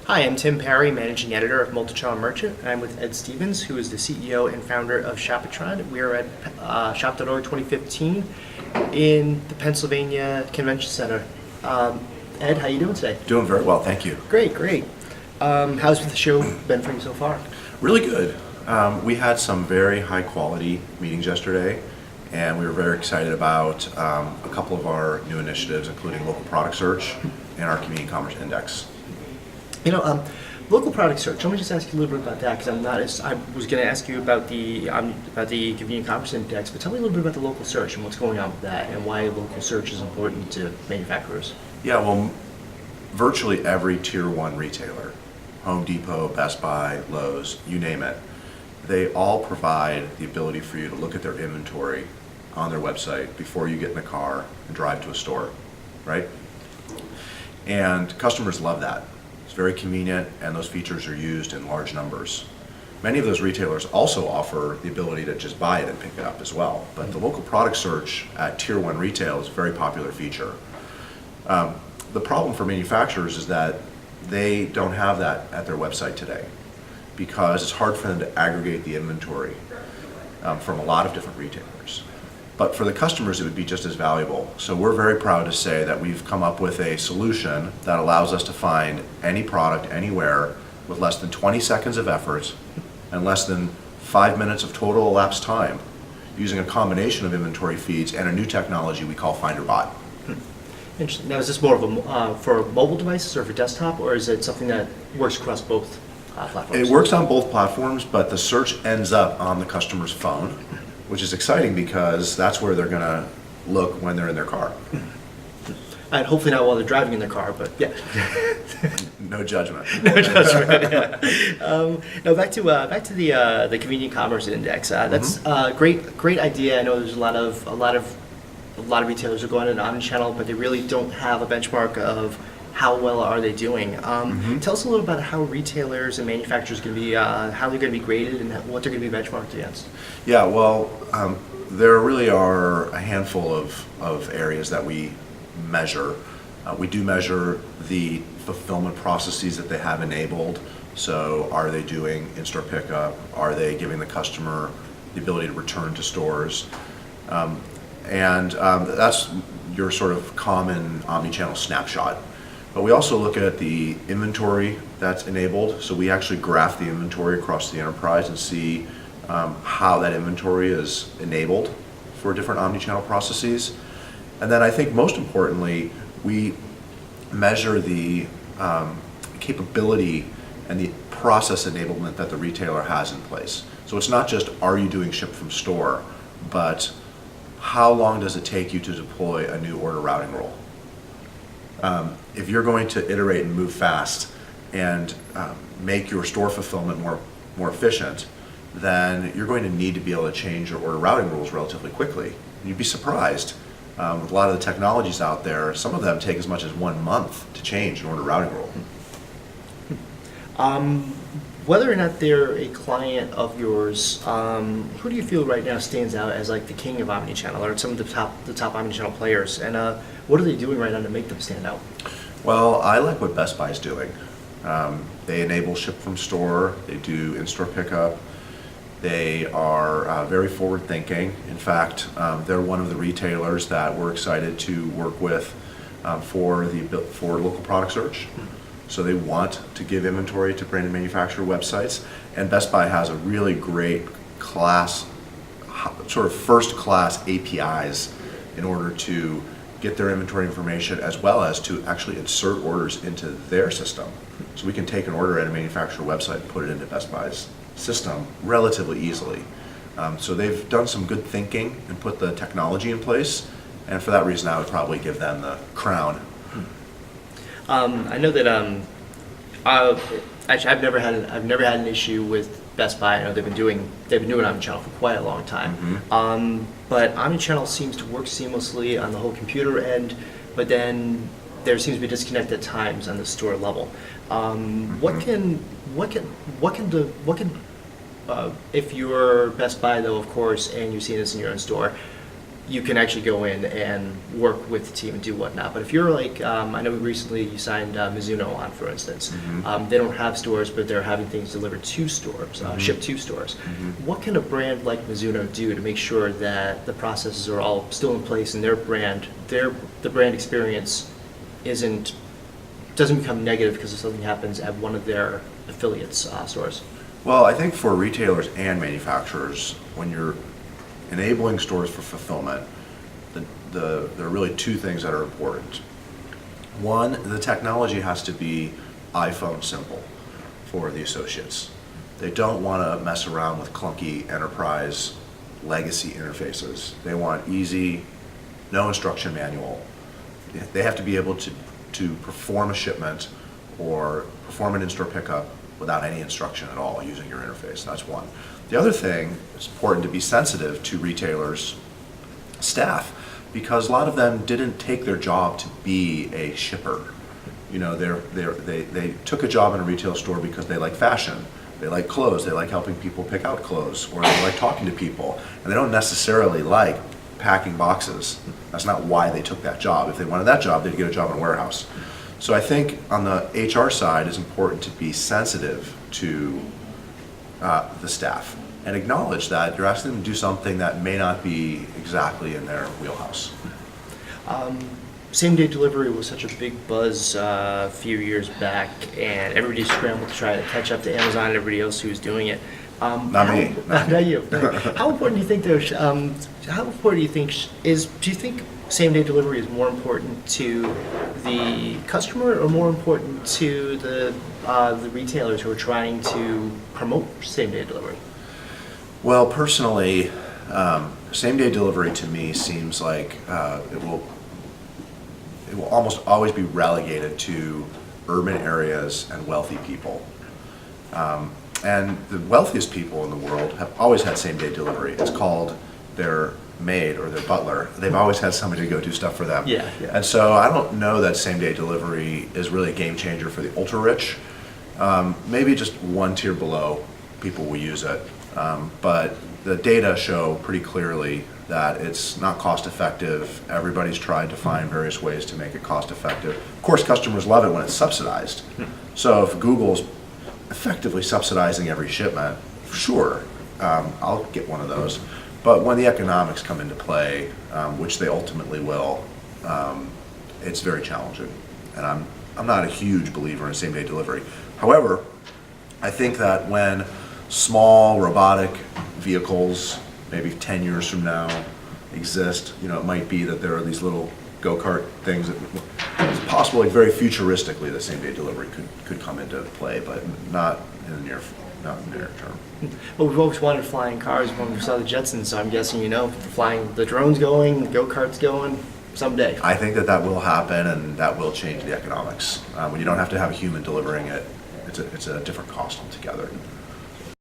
Hi, I'm Tim Perry, Managing Editor of Multichannel Merchant, and I'm with Ed Stevens, who is the CEO and founder of Shopatron. We are at Shop.org 2015 in the Pennsylvania Convention Center. Ed, how you doing today? Doing very well, thank you. Great, great. How's the show been for you so far? Really good. We had some very high quality meetings yesterday, and we were very excited about a couple of our new initiatives, including local product search and our community commerce index. You know, local product search. Let me just ask you a little bit about that, because I was going to ask you about the convenient commerce index, but tell me a little bit about the local search and what's going on with that, and why local search is important to manufacturers. Yeah, well, virtually every tier one retailer, Home Depot, Best Buy, Lowe's, you name it, they all provide the ability for you to look at their inventory on their website before you get in the car and drive to a store, right? And customers love that. It's very convenient, and those features are used in large numbers. Many of those retailers also offer the ability to just buy it and pick it up as well. But the local product search at tier one retail is a very popular feature. The problem for manufacturers is that they don't have that at their website today, because it's hard for them to aggregate the inventory from a lot of different retailers. But for the customers, it would be just as valuable. So we're very proud to say that we've come up with a solution that allows us to find any product anywhere with less than 20 seconds of effort and less than 5 minutes of total elapsed time, using a combination of inventory feeds and a new technology we call FinderBot. Interesting. Now, is this more of a for mobile devices or for desktop, or is it something that works across both platforms? It works on both platforms, but the search ends up on the customer's phone, which is exciting because that's where they're going to look when they're in their car. And hopefully not while they're driving in their car, but yeah. No judgment. No judgment. Yeah. Now back to the convenient commerce index. That's a great idea. I know there's a lot of retailers are going in omnichannel, but they really don't have a benchmark of how well are they doing. Tell us a little about how retailers and manufacturers going to be, how they're going to be graded and what they're going to be benchmarked against. Yeah, well, there really are a handful of areas that we measure. We do measure the fulfillment processes that they have enabled. So are they doing in-store pickup? Are they giving the customer the ability to return to stores? And that's your sort of common omnichannel snapshot. But we also look at the inventory that's enabled. So we actually graph the inventory across the enterprise and see how that inventory is enabled for different omnichannel processes. And then I think most importantly, we measure the capability and the process enablement that the retailer has in place. So it's not just, are you doing ship from store, but how long does it take you to deploy a new order routing rule? If you're going to iterate and move fast and make your store fulfillment more efficient, then you're going to need to be able to change your order routing rules relatively quickly. You'd be surprised with a lot of the technologies out there, some of them take as much as 1 month to change an order routing rule. Whether or not they're a client of yours, who do you feel right now stands out as like the king of omnichannel, or some of the top omnichannel players, and what are they doing right now to make them stand out? Well, I like what Best Buy is doing. They enable ship from store, they do in-store pickup, they are very forward-thinking. In fact, they're one of the retailers that we're excited to work with for local product search. So they want to give inventory to branded manufacturer websites, and Best Buy has a really great class, sort of first-class APIs in order to get their inventory information, as well as to actually insert orders into their system. So we can take an order at a manufacturer website and put it into Best Buy's system relatively easily. So they've done some good thinking and put the technology in place, and for that reason I would probably give them the crown. I know that actually I've never had an issue with Best Buy. I know they've been doing omnichannel for quite a long time. But omnichannel seems to work seamlessly on the whole computer end, but then there seems to be a disconnect at times on the store level. If you're Best Buy though, of course, and you're seeing this in your own store, you can actually go in and work with the team and do whatnot. But if you're like, I know recently you signed Mizuno on, for instance. They don't have stores, but they're having things delivered to stores, shipped to stores. What can a brand like Mizuno do to make sure that the processes are all still in place and their brand, the brand experience doesn't become negative because if something happens at one of their affiliates stores? Well, I think for retailers and manufacturers, when you're enabling stores for fulfillment, there are really two things that are important. One, the technology has to be iPhone simple for the associates. They don't want to mess around with clunky enterprise legacy interfaces. They want easy, no instruction manual. They have to be able to perform a shipment or perform an in-store pickup without any instruction at all using your interface. That's one. The other thing, it's important to be sensitive to retailers' staff because a lot of them didn't take their job to be a shipper. You know, they took a job in a retail store because they like fashion, they like clothes, they like helping people pick out clothes, or they like talking to people, and they don't necessarily like packing boxes. That's not why they took that job. If they wanted that job, they'd get a job in a warehouse. So I think on the HR side, it's important to be sensitive to the staff and acknowledge that you're asking them to do something that may not be exactly in their wheelhouse. Same-day delivery was such a big buzz a few years back, and everybody scrambled to try to catch up to Amazon and everybody else who was doing it. Not me. Not you. How important do you think do you think same-day delivery is more important to the customer or more important to the retailers who are trying to promote same-day delivery? Well, personally, same-day delivery to me seems like it will almost always be relegated to urban areas and wealthy people. And the wealthiest people in the world have always had same-day delivery. It's called their maid or their butler. They've always had somebody to go do stuff for them. Yeah. And so I don't know that same-day delivery is really a game changer for the ultra-rich. Maybe just one tier below, people will use it. But the data show pretty clearly that it's not cost effective. Everybody's tried to find various ways to make it cost effective. Of course, customers love it when it's subsidized. So if Google's effectively subsidizing every shipment, sure, I'll get one of those. But when the economics come into play, which they ultimately will, it's very challenging. And I'm not a huge believer in same-day delivery. However, I think that when small robotic vehicles, maybe 10 years from now, exist, you know, it might be that there are these little go-kart things that it's possible, like very futuristically, that same-day delivery could come into play, but not in the near term. Well, we've always wanted flying cars when we saw the Jetsons, so I'm guessing, you know, the drones going, the go-karts going, someday. I think that will happen, and that will change the economics. When you don't have to have a human delivering it, it's a different cost altogether.